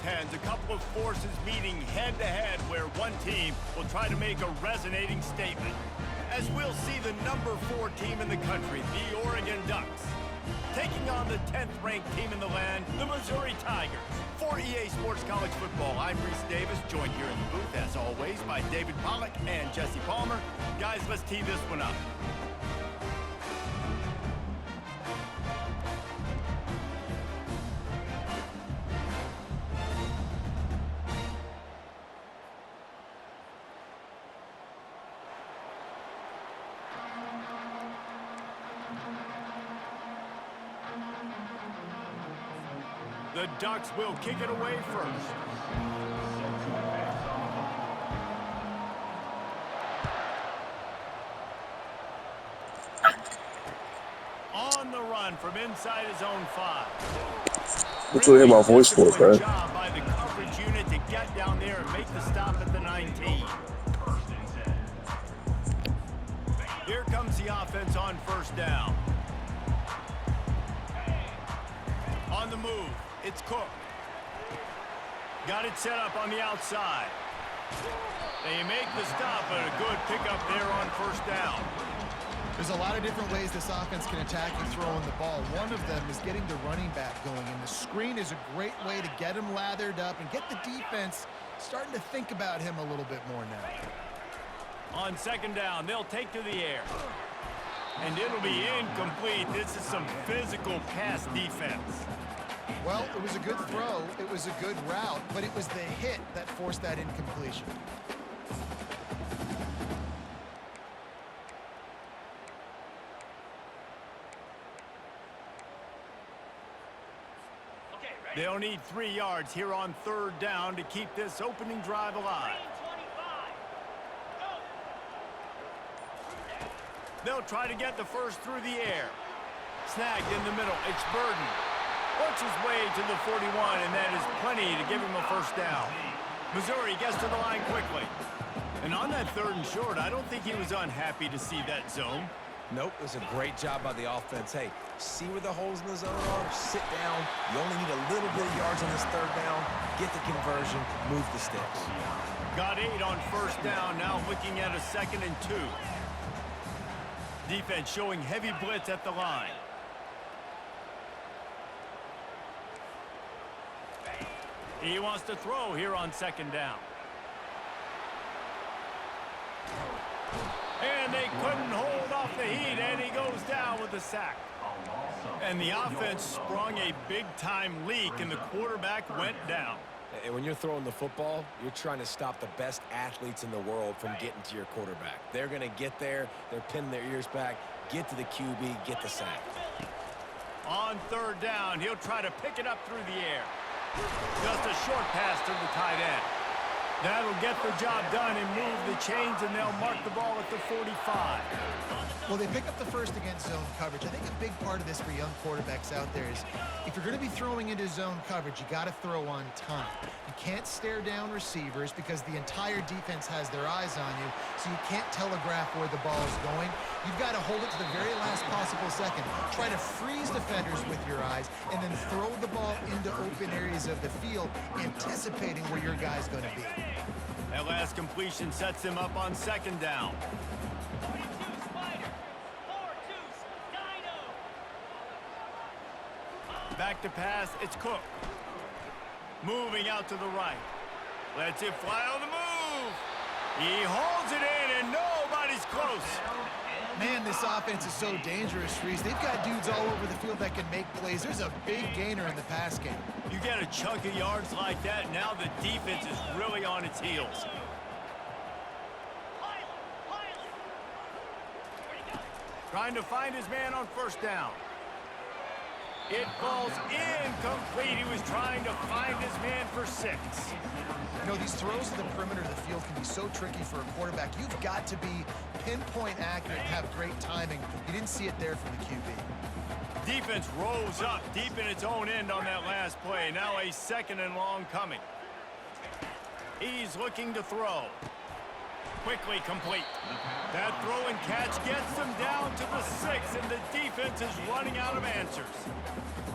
pens, a couple of forces meeting head-to-head where one team will try to make a resonating statement. As we'll see the number 4 team in the country, the Oregon Ducks, taking on the 10th ranked team in the land, the Missouri Tigers. For EA Sports College Football, I'm Reese Davis, joined here in the booth, as always, by David Pollack and Jesse Palmer. Guys, let's tee this one up. The Ducks will kick it away first. On the run from inside his own 5. That's what I hear my voice for, man. Job by the coverage unit to get down there and make the stop at the 19. Here comes the offense on first down. On the move. It's Cook. Got it set up on the outside. They make the stop, but a good pickup there on first down. There's a lot of different ways this offense can attack you throwing the ball. One of them is getting the running back going, and the screen is a great way to get him lathered up and get the defense starting to think about him a little bit more now. On second down, they'll take to the air. And it'll be incomplete. This is some physical pass defense. Well, it was a good throw, it was a good route, but it was the hit that forced that incompletion. They'll need 3 yards here on third down to keep this opening drive alive. They'll try to get the first through the air. Snagged in the middle, it's Burden. Works his way to the 41, and that is plenty to give him a first down. Missouri gets to the line quickly. And on that 3rd and short, I don't think he was unhappy to see that zone. Nope, it was a great job by the offense. Hey, see where the holes in the zone are? Sit down. You only need a little bit of yards on this 3rd down. Get the conversion, move the sticks. Got 8 on first down, now looking at a 2nd and 2. Defense showing heavy blitz at the line. He wants to throw here on 2nd down. And they couldn't hold off the heat, and he goes down with a sack. And the offense sprung a big-time leak, and the quarterback went down. And when you're throwing the football, you're trying to stop the best athletes in the world from getting to your quarterback. They're going to get there. They're pinning their ears back, get to the QB, get the sack. On 3rd down, he'll try to pick it up through the air. Just a short pass to the tight end. That'll get the job done and move the chains, and they'll mark the ball at the 45. Well, they pick up the first against zone coverage. I think a big part of this for young quarterbacks out there is if you're going to be throwing into zone coverage, you got to throw on time. You can't stare down receivers because the entire defense has their eyes on you, so you can't telegraph where the ball is going. You've got to hold it to the very last possible second. Try to freeze defenders with your eyes and then throw the ball into open areas of the field, anticipating where your guy's going to be. That last completion sets him up on 2nd down. Back to pass, it's Cook. Moving out to the right. Lets it fly on the move. He holds it in, and nobody's close. Man, this offense is so dangerous, Reese. They've got dudes all over the field that can make plays. There's a big gainer in the pass game. You get a chunk of yards like that, now the defense is really on its heels. Trying to find his man on first down. It falls incomplete. He was trying to find his man for 6. You know, these throws to the perimeter of the field can be so tricky for a quarterback. You've got to be pinpoint accurate and have great timing. You didn't see it there from the QB. Defense rolls up deep in its own end on that last play. Now a 2nd and long coming. He's looking to throw. quickly complete. That throw and catch gets them down to the 6, and the defense is running out of answers.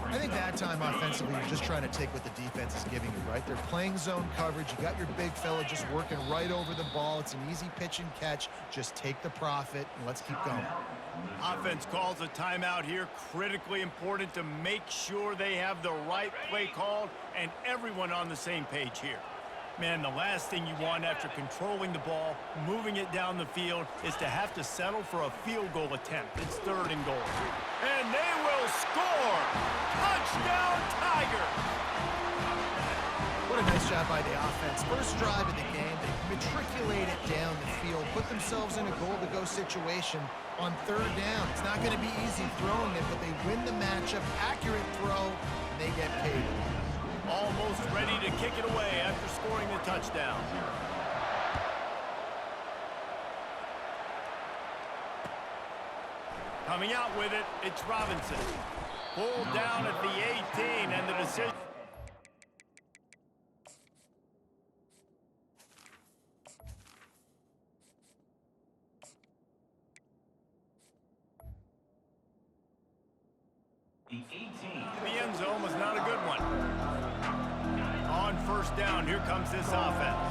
I think that time offensively, you're just trying to take what the defense is giving you, right? They're playing zone coverage. You got your big fella just working right over the ball. It's an easy pitch and catch. Just take the profit, and let's keep going. Offense calls a timeout here. Critically important to make sure they have the right play called and everyone on the same page here. Man, the last thing you want after controlling the ball, moving it down the field, is to have to settle for a field goal attempt. It's 3rd and goal. And they will score! Touchdown, Tigers! What a nice job by the offense. First drive of the game, they matriculate it down the field, put themselves in a goal-to-go situation on 3rd down. It's not going to be easy throwing it, but they win the matchup. Accurate throw, and they get paid. Almost ready to kick it away after scoring the touchdown. Coming out with it, it's Robinson. Pulled down at the 18, and the decision. The end zone was not a good one. On 1st down, here comes this offense.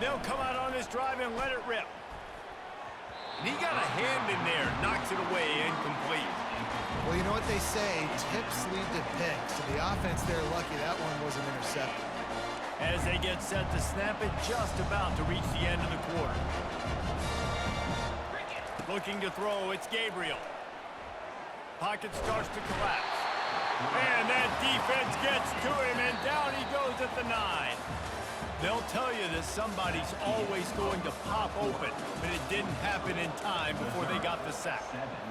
They'll come out on this drive and let it rip. And he got a hand in there, knocks it away, incomplete. Well, you know what they say, tips lead to picks. So the offense there, lucky that one wasn't intercepted. As they get set to snap it, just about to reach the end of the quarter. Looking to throw, it's Gabriel. Pocket starts to collapse. And that defense gets to him, and down he goes at the 9. They'll tell you that somebody's always going to pop open, but it didn't happen in time before they got the sack.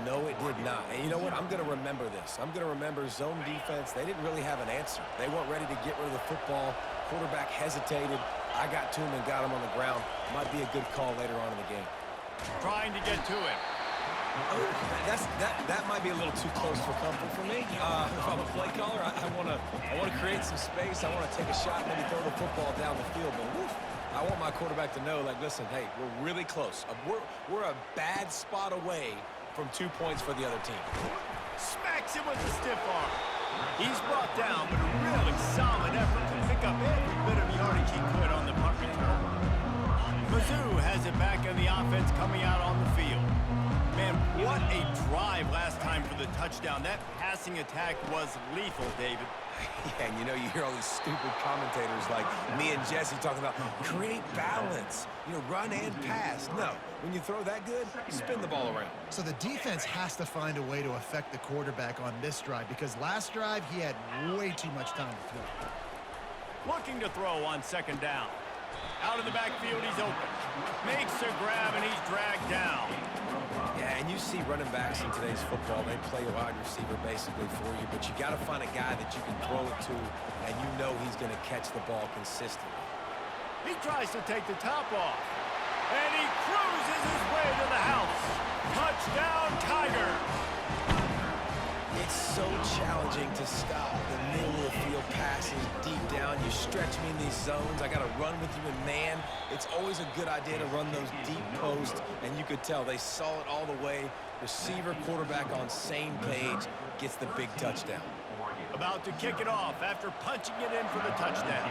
No, it did not. And you know what? I'm going to remember this. I'm going to remember zone defense. They didn't really have an answer. They weren't ready to get rid of the football. Quarterback hesitated. I got to him and got him on the ground. Might be a good call later on in the game. Trying to get to him. That might be a little too close for comfort for me. If I'm a play caller, I want to create some space. I want to take a shot, maybe throw the football down the field. But woof, I want my quarterback to know, like, listen, hey, we're really close. We're a bad spot away from 2 points for the other team. Smacks him with a stiff arm. He's brought down, but a really solid effort to pick up every bit of yardage he could on the punt return. Mizzou has it back in the offense coming out on the field. Man, what a drive last time for the touchdown. That passing attack was lethal, David. Yeah, and you know, you hear all these stupid commentators like me and Jesse talking about create balance, you know, run and pass. No, when you throw that good, spin the ball around. So the defense has to find a way to affect the quarterback on this drive because last drive he had way too much time to throw. Looking to throw on 2nd down. Out of the backfield, he's open. Makes a grab, and he's dragged down. Yeah, and you see running backs in today's football, they play a wide receiver basically for you, but you got to find a guy that you can throw it to, and you know he's going to catch the ball consistently. He tries to take the top off, and he cruises his way to the house. Touchdown, Tigers! It's so challenging to stop the middle of the field passes deep down. You stretch me in these zones. I got to run with you in man. It's always a good idea to run those deep posts, and you could tell they saw it all the way. Receiver, quarterback on same page, gets the big touchdown. About to kick it off after punching it in for the touchdown.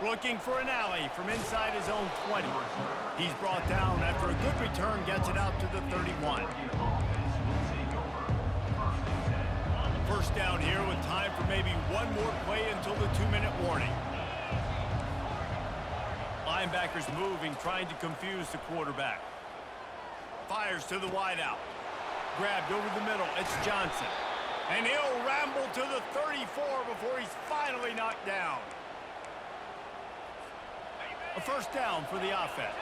Looking for an alley from inside his own 20. He's brought down after a good return, gets it out to the 31. First down here with time for maybe one more play until the 2-minute warning. Linebackers moving, trying to confuse the quarterback. Fires to the wideout. Grabbed over the middle, it's Johnson. And he'll ramble to the 34 before he's finally knocked down. A first down for the offense.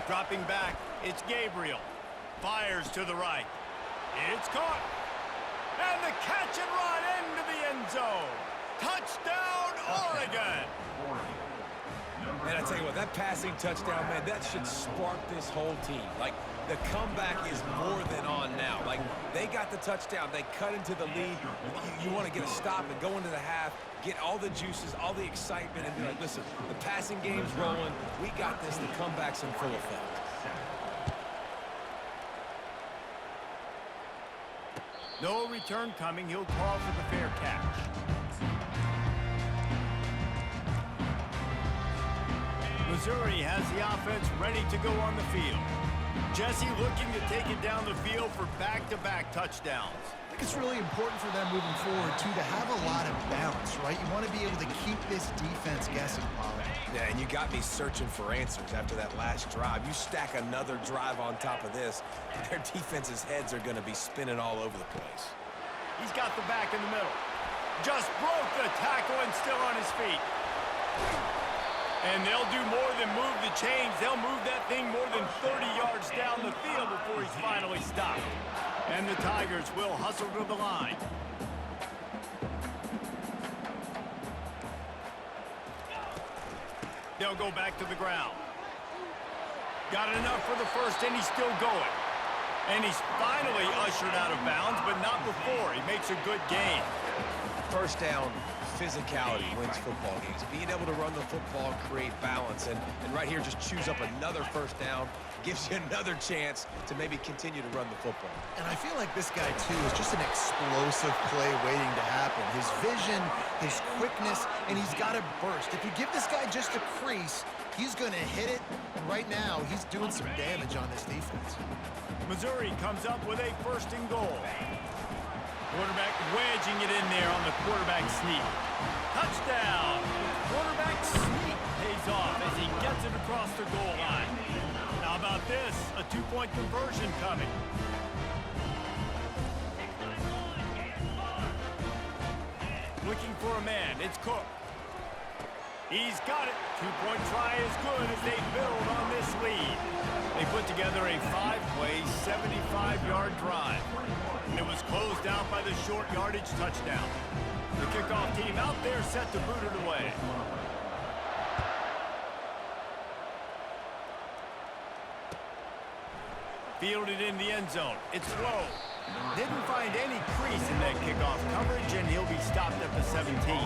Dropping back, it's Gabriel. Fires to the right. It's caught. And the catch and run into the end zone. Touchdown, Oregon! And Man, I tell you what, that passing touchdown, man, that should spark this whole team. Like, the comeback is more than on now. Like, they got the touchdown. They cut into the lead. You want to get a stop and go into the half, get all the juices, all the excitement, and be like, listen, the passing game's rolling. We got this. The comeback's in full effect. No return coming. He'll call for the fair catch. Missouri has the offense ready to go on the field. Jesse looking to take it down the field for back-to-back touchdowns. I think it's really important for them moving forward, too, to have a lot of balance, right? You want to be able to keep this defense guessing, Pollard. Yeah, and you got me searching for answers after that last drive. You stack another drive on top of this, their defense's heads are going to be spinning all over the place. He's got the back in the middle. Just broke the tackle and still on his feet. And they'll do more than move the chains. They'll move that thing more than 30 yards down the field before he's finally stopped. And the Tigers will hustle to the line. They'll go back to the ground. Got enough for the first, and he's still going. And he's finally ushered out of bounds, but not before. He makes a good gain. First down, physicality wins football games. Being able to run the football and create balance. And right here, just choose up another first down. Gives you another chance to maybe continue to run the football. And I feel like this guy, too, is just an explosive play waiting to happen. His vision, his quickness, and he's got a burst. If you give this guy just a crease, he's going to hit it. And right now, he's doing some damage on this defense. Missouri comes up with a first and goal. Quarterback wedging it in there on the quarterback sneak. Touchdown! Quarterback sneak pays off as he gets it across the goal line. How about this? A two-point conversion coming. Looking for a man. It's Cook. He's got it. Two-point try is good as they build on this lead. They put together a 5-play, 75-yard drive. And it was closed out by the short yardage touchdown. The kickoff team out there set to boot it away. Fielded in the end zone. It's low. Didn't find any crease in that kickoff coverage, and he'll be stopped at the 17.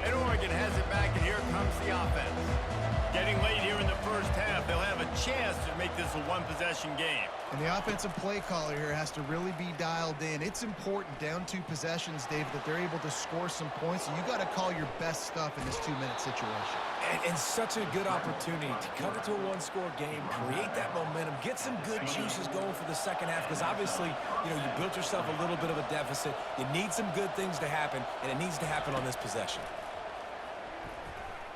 And Oregon has it back, and here comes the offense. Getting late here in the first half, they'll have a chance to make this a one-possession game. And the offensive play caller here has to really be dialed in. It's important down 2 possessions, Dave, that they're able to score some points. So you got to call your best stuff in this 2-minute situation. And such a good opportunity to come into a one-score game, create that momentum, get some good juices going for the second half, because obviously, you built yourself a little bit of a deficit. You need some good things to happen, and it needs to happen on this possession.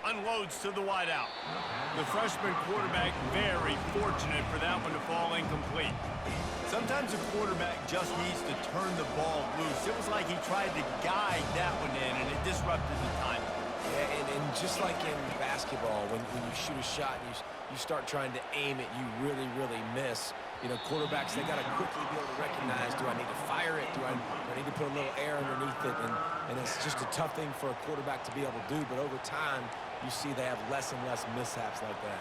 Unloads to the wideout. The freshman quarterback very fortunate for that one to fall incomplete. Sometimes a quarterback just needs to turn the ball loose. It was like he tried to guide that one in, and it disrupted the timing. Yeah, and just like in basketball, when you shoot a shot and you start trying to aim it, you really, really miss. Quarterbacks, they got to quickly be able to recognize, do I need to fire it? Do I need to put a little air underneath it? And it's just a tough thing for a quarterback to be able to do. But over time, you see they have less and less mishaps like that.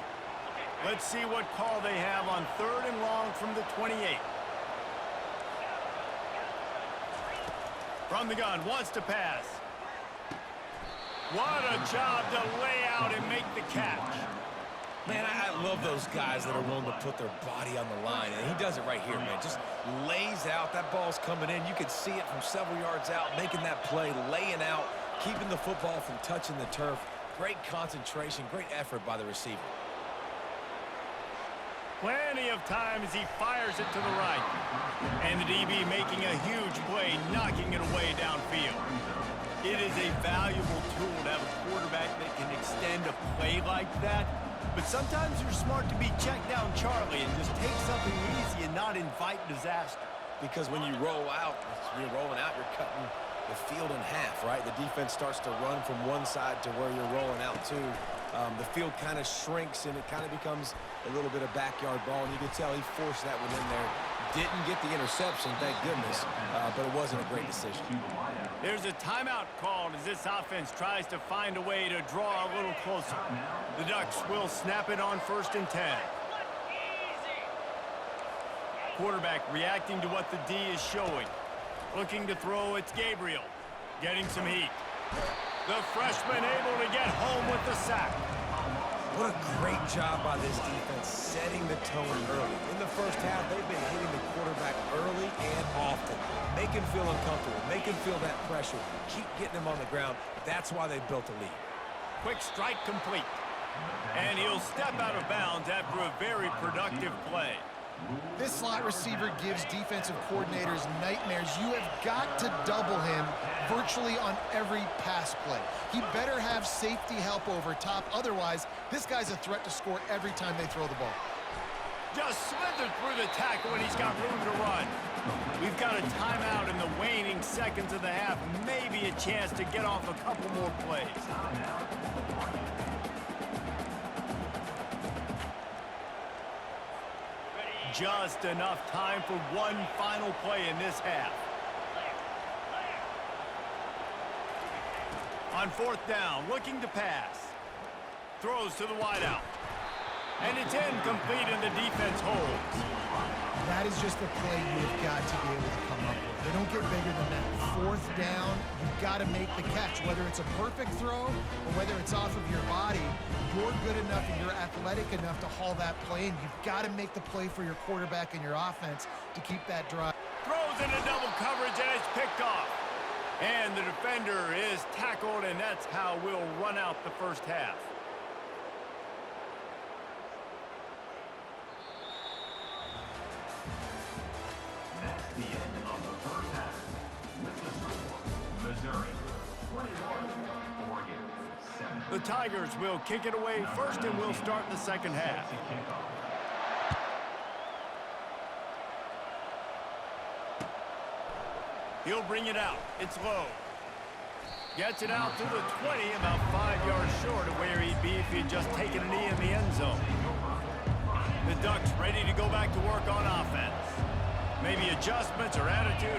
Let's see what call they have on 3rd and long from the 28. From the gun, wants to pass. What a job to lay out and make the catch. Man, I love those guys that are willing to put their body on the line. And he does it right here, man. Just lays out. That ball's coming in. You can see it from several yards out, making that play, laying out, keeping the football from touching the turf. Great concentration, great effort by the receiver. Plenty of time as he fires it to the right. And the DB making a huge play, knocking it away downfield. It is a valuable tool to have a quarterback that can extend a play like that. But sometimes you're smart to be checked down Charlie and just take something easy and not invite disaster. Because when you roll out, you're rolling out, you're cutting the field in half, right? The defense starts to run from one side to where you're rolling out to. The field kind of shrinks and it kind of becomes a little bit of backyard ball, and you can tell he forced that one in there. Didn't get the interception, thank goodness, but it wasn't a great decision. There's a timeout called as this offense tries to find a way to draw a little closer. The Ducks will snap it on 1st and 10. Quarterback reacting to what the D is showing. Looking to throw, it's Gabriel. Getting some heat. The freshman able to get home with the sack. What a great job by this defense setting the tone early. In the first half, they've been hitting the quarterback early and often. Make him feel uncomfortable. Make him feel that pressure. Keep getting him on the ground. That's why they built a lead. Quick strike complete. And he'll step out of bounds after a very productive play. This slot receiver gives defensive coordinators nightmares. You have got to double him virtually on every pass play. He better have safety help over top. Otherwise, this guy's a threat to score every time they throw the ball. Just slithered through the tackle and he's got room to run. We've got a timeout in the waning seconds of the half. Maybe a chance to get off a couple more plays. Just enough time for one final play in this half. On 4th down, looking to pass. Throws to the wideout. And it's incomplete and the defense holds. That is just a play you've got to be able to come up with. They don't get bigger than that. 4th down, you've got to make the catch. Whether it's a perfect throw or whether it's off of your body, you're good enough and you're athletic enough to haul that play in. You've got to make the play for your quarterback and your offense to keep that drive. Throws into double coverage and it's picked off. And the defender is tackled, and that's how we'll run out the first half. That's the end of the first half. With the score, Missouri 21, Oregon 7. The Tigers will kick it away first, and we'll start the second half. He'll bring it out. It's low. Gets it out to the 20, about 5 yards short of where he'd be if he'd just taken a knee in the end zone. The Ducks ready to go back to work on offense. Maybe adjustments or attitude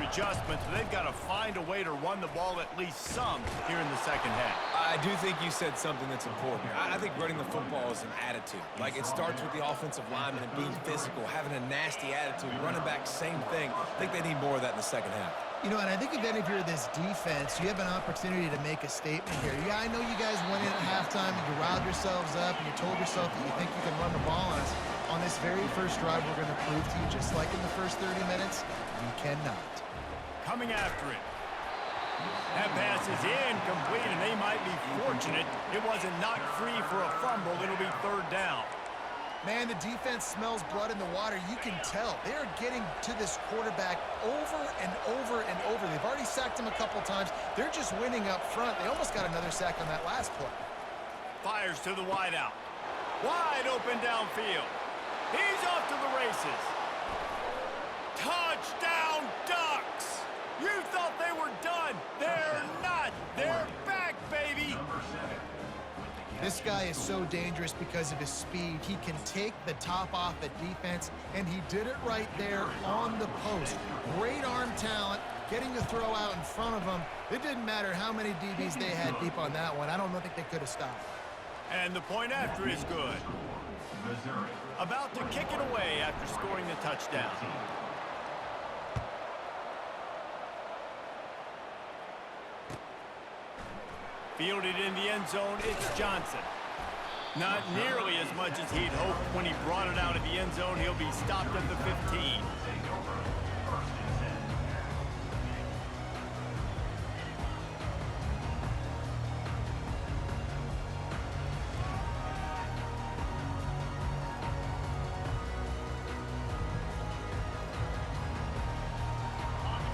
adjustments, but they've got to find a way to run the ball at least some here in the second half. I do think you said something that's important. I think running the football is an attitude. Like, it starts with the offensive lineman and being physical, having a nasty attitude. Running back, same thing. I think they need more of that in the second half. You know, and I think if any of you are this defense, you have an opportunity to make a statement here. Yeah, I know you guys went in at halftime and you riled yourselves up and you told yourself that you think you can run the ball on us. On this very first drive, we're going to prove to you, just like in the first 30 minutes, you cannot. Coming after it. That pass is incomplete, and they might be fortunate it wasn't knocked free for a fumble. It'll be 3rd down. Man, the defense smells blood in the water. You can tell. They are getting to this quarterback over and over and over. They've already sacked him a couple times. They're just winning up front. They almost got another sack on that last play. Fires to the wideout. Wide open downfield. He's off to the races. Touchdown, Ducks! You thought they were done. They're not. They're back, baby. This guy is so dangerous because of his speed. He can take the top off the defense, and he did it right there on the post. Great arm talent, getting the throw out in front of him. It didn't matter how many DBs they had deep on that one. I don't think they could have stopped. And the point after is good. Missouri. About to kick it away after scoring the touchdown. Fielded in the end zone, it's Johnson. Not nearly as much as he'd hoped when he brought it out of the end zone. He'll be stopped at the 15.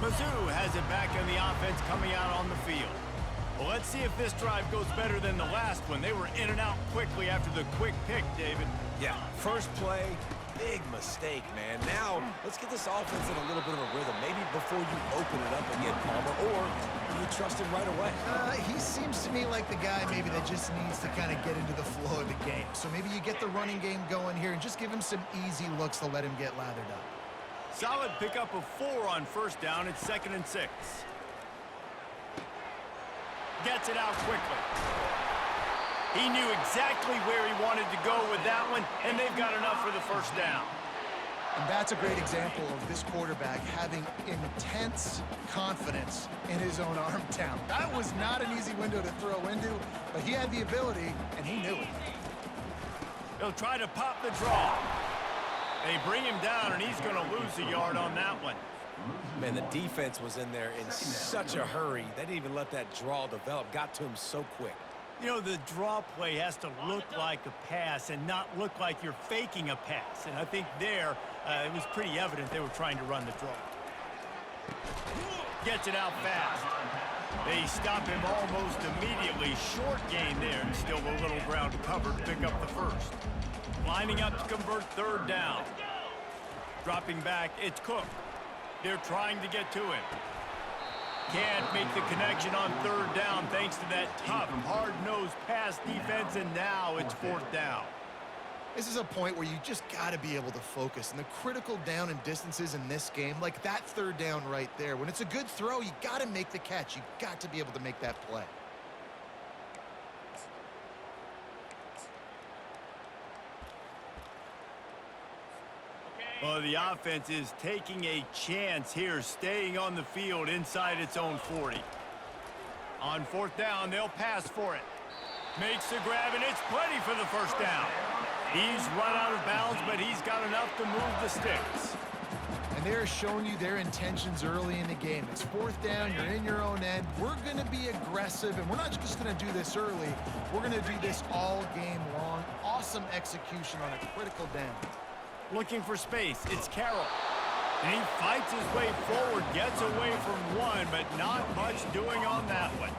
Mizzou has it back in the offense coming out on the field. Well, let's see if this drive goes better than the last one. They were in and out quickly after the quick pick, David. Yeah, first play, big mistake, man. Now, let's get this offense in a little bit of a rhythm. Maybe before you open it up again, Palmer, or you trust him right away. He seems to me like the guy maybe that just needs to kind of get into the flow of the game. So maybe you get the running game going here and just give him some easy looks to let him get lathered up. Solid pickup of 4 on first down. It's 2nd and 6. Gets it out quickly. He knew exactly where he wanted to go with that one, and they've got enough for the first down. And that's a great example of this quarterback having intense confidence in his own arm talent. That was not an easy window to throw into, but he had the ability, and he knew it. He'll try to pop the draw. They bring him down, and he's going to lose a yard on that one. Man, the defense was in there in such a hurry. They didn't even let that draw develop. Got to him so quick. You know, the draw play has to look like a pass and not look like you're faking a pass. And I think there, it was pretty evident they were trying to run the draw. Gets it out fast. They stop him almost immediately. Short gain there, and still a little ground to cover to pick up the first. Lining up to convert 3rd down. Dropping back, it's Cook. They're trying to get to him. Can't make the connection on 3rd down thanks to that tough, hard-nosed pass defense, and now it's 4th down. This is a point where you just got to be able to focus. And the critical down and distances in this game, like that 3rd down right there, when it's a good throw, you got to make the catch. You got to be able to make that play. Well, the offense is taking a chance here, staying on the field inside its own 40. On 4th down, they'll pass for it. Makes the grab, and it's plenty for the first down. He's run out of bounds, but he's got enough to move the sticks. And they're showing you their intentions early in the game. It's 4th down, you're in your own end. We're going to be aggressive, and we're not just going to do this early. We're going to do this all game long. Awesome execution on a critical down. Looking for space, it's Carroll. And he fights his way forward, gets away from one, but not much doing on that one.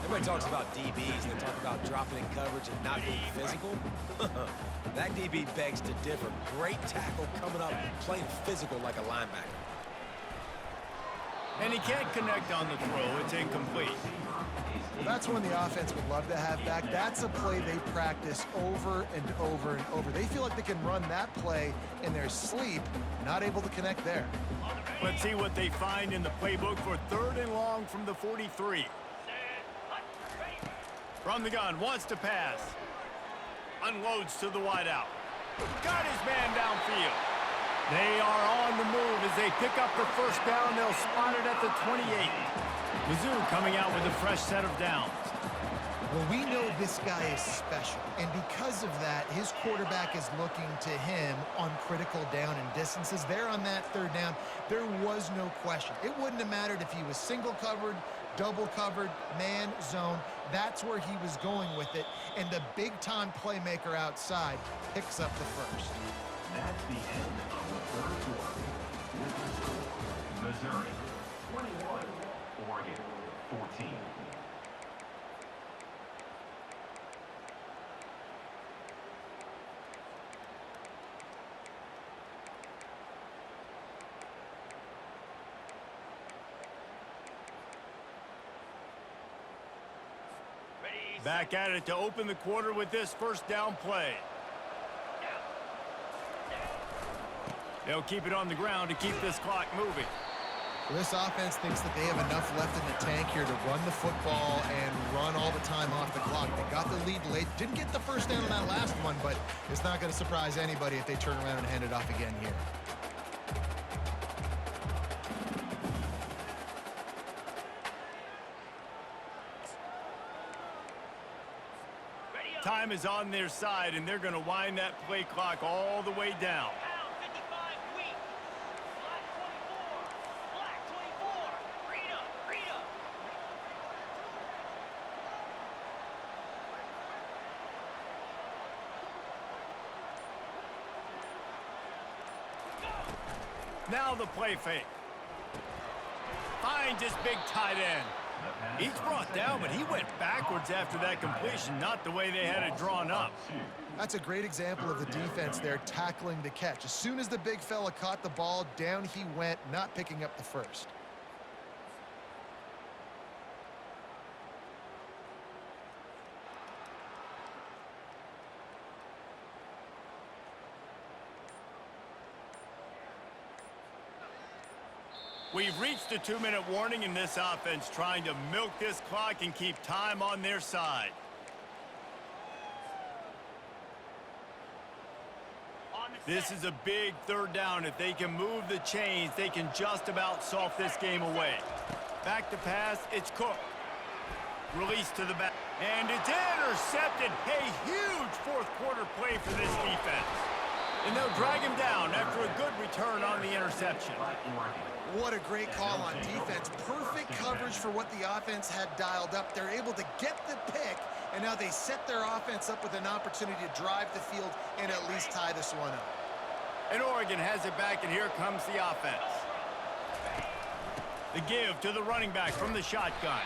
Everybody talks about DBs, and they talk about dropping in coverage and not being physical. That DB begs to differ. Great tackle coming up, playing physical like a linebacker. And he can't connect on the throw. It's incomplete. Well, that's one the offense would love to have back. That's a play they practice over and over and over. They feel like they can run that play in their sleep, not able to connect there. Let's see what they find in the playbook for 3rd and long from the 43. From the gun, wants to pass. Unloads to the wideout. Got his man downfield. They are on the move as they pick up the first down. They'll spot it at the 28. Mizzou coming out with a fresh set of downs. Well, we know this guy is special, and because of that, his quarterback is looking to him on critical down and distances. There on that 3rd down, there was no question. It wouldn't have mattered if he was single covered, double covered, man, zone. That's where he was going with it, and the big-time playmaker outside picks up the first. That's the end of the 3rd quarter. With the score, Missouri 21, Oregon 14. Back at it to open the quarter with this first down play. They'll keep it on the ground to keep this clock moving. This offense thinks that they have enough left in the tank here to run the football and run all the time off the clock. They got the lead late. Didn't get the first down on that last one, but it's not going to surprise anybody if they turn around and hand it off again here. Time is on their side, and they're going to wind that play clock all the way down. Now the play fake. Finds his big tight end. He's brought down, but he went backwards after that completion, not the way they had it drawn up. That's a great example of the defense there tackling the catch. As soon as the big fella caught the ball, down he went, not picking up the first. We've reached a 2-minute warning in this offense, trying to milk this clock and keep time on their side. This is a big third down. If they can move the chains, they can just about solve this game away. Back to pass, it's Cook. Release to the back, and it's intercepted. A huge fourth-quarter play for this defense. And they'll drag him down after a good return on the interception. What a great call on defense. Perfect coverage for what the offense had dialed up. They're able to get the pick, and now they set their offense up with an opportunity to drive the field and at least tie this one up. And Oregon has it back, and here comes the offense. The give to the running back from the shotgun.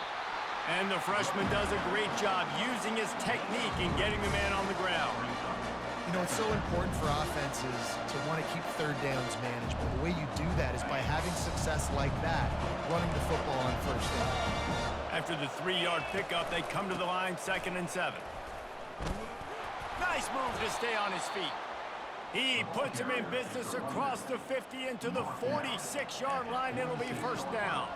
And the freshman does a great job using his technique and getting the man on the ground. You know, it's so important for offenses to want to keep third downs manageable. The way you do that is by having success like that, running the football on first down. After the 3-yard pickup, they come to the line, 2nd and 7. Nice move to stay on his feet. He puts him in business across the 50 into the 46-yard line. It'll be first down.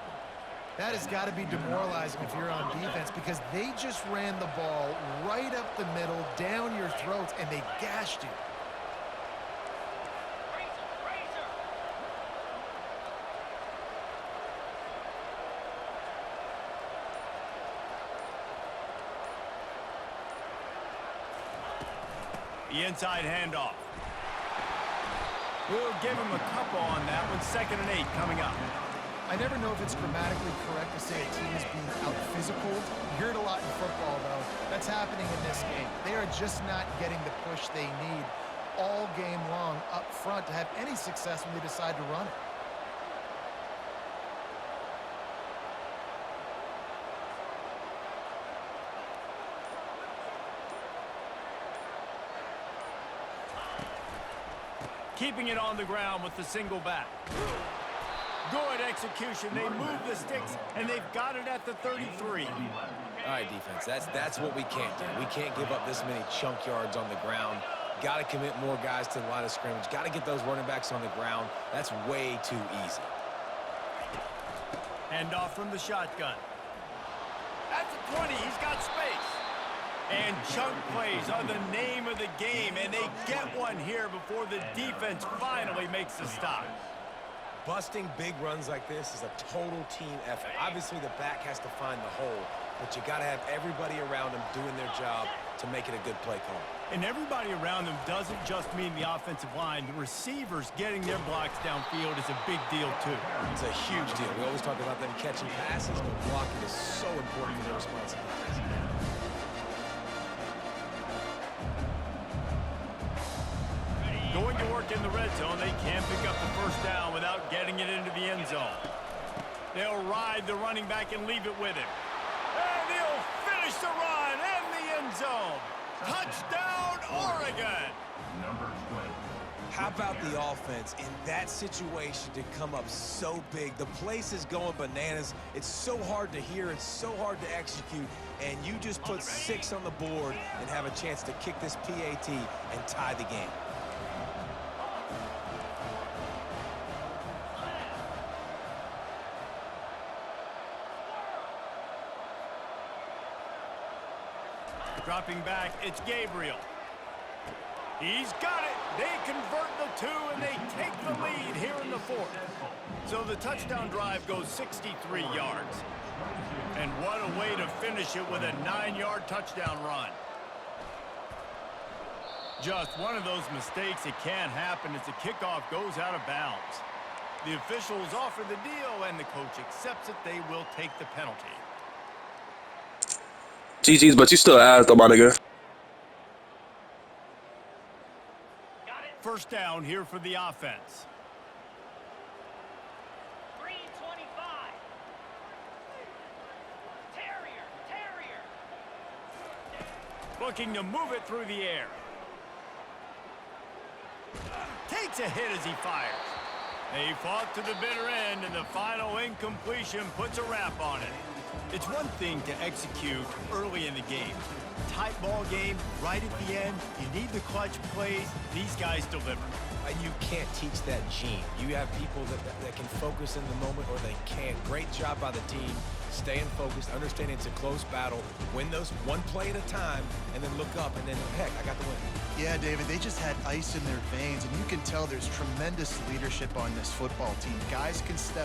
That has got to be demoralizing if you're on defense, because they just ran the ball right up the middle, down your throats, and they gashed you. The inside handoff. We'll give him a couple on that one. 2nd and 8 coming up. I never know if it's grammatically correct to say a team is being out-physical. You hear it a lot in football, though. That's happening in this game. They are just not getting the push they need all game long up front to have any success when they decide to run it. Keeping it on the ground with the single back. Good execution. They move the sticks, and they've got it at the 33. All right, defense, that's what we can't do. We can't give up this many chunk yards on the ground. Got to commit more guys to the line of scrimmage. Got to get those running backs on the ground. That's way too easy. Hand off from the shotgun. At the 20, he's got space. And chunk plays are the name of the game, and they get one here before the defense finally makes the stop. Busting big runs like this is a total team effort. Obviously, the back has to find the hole, but you got to have everybody around them doing their job to make it a good play call. And everybody around them doesn't just mean the offensive line. The receivers getting their blocks downfield is a big deal, too. It's a huge deal. We always talk about them catching passes, but blocking is so important for their responsibilities. Going to work in the red zone, they can't pick up the first down without getting it into the end zone. They'll ride the running back and leave it with him. And he'll finish the run in the end zone. Touchdown, Oregon! Number 20. How about the offense in that situation to come up so big? The place is going bananas. It's so hard to hear. It's so hard to execute. And you just put 6 on the board and have a chance to kick this PAT and tie the game. Dropping back, it's Gabriel. He's got it. They convert the 2, and they take the lead here in the 4th. So the touchdown drive goes 63 yards. And what a way to finish it with a 9-yard touchdown run. Just one of those mistakes. It can't happen as the kickoff goes out of bounds. The officials offer the deal, and the coach accepts it. They will take the penalty. GG's, but you still asked though, my nigga. First down here for the offense. 325. Terrier. Looking to move it through the air. Takes a hit as he fires. They fought to the bitter end, and the final incompletion puts a wrap on it. It's one thing to execute early in the game. Tight ball game, right at the end, you need the clutch plays. These guys deliver. And you can't teach that gene. You have people that can focus in the moment or they can't. Great job by the team, staying focused, understanding it's a close battle, win those one play at a time, and then look up, and then, heck, I got the win. Yeah, David, they just had ice in their veins, and you can tell there's tremendous leadership on this football team. Guys can step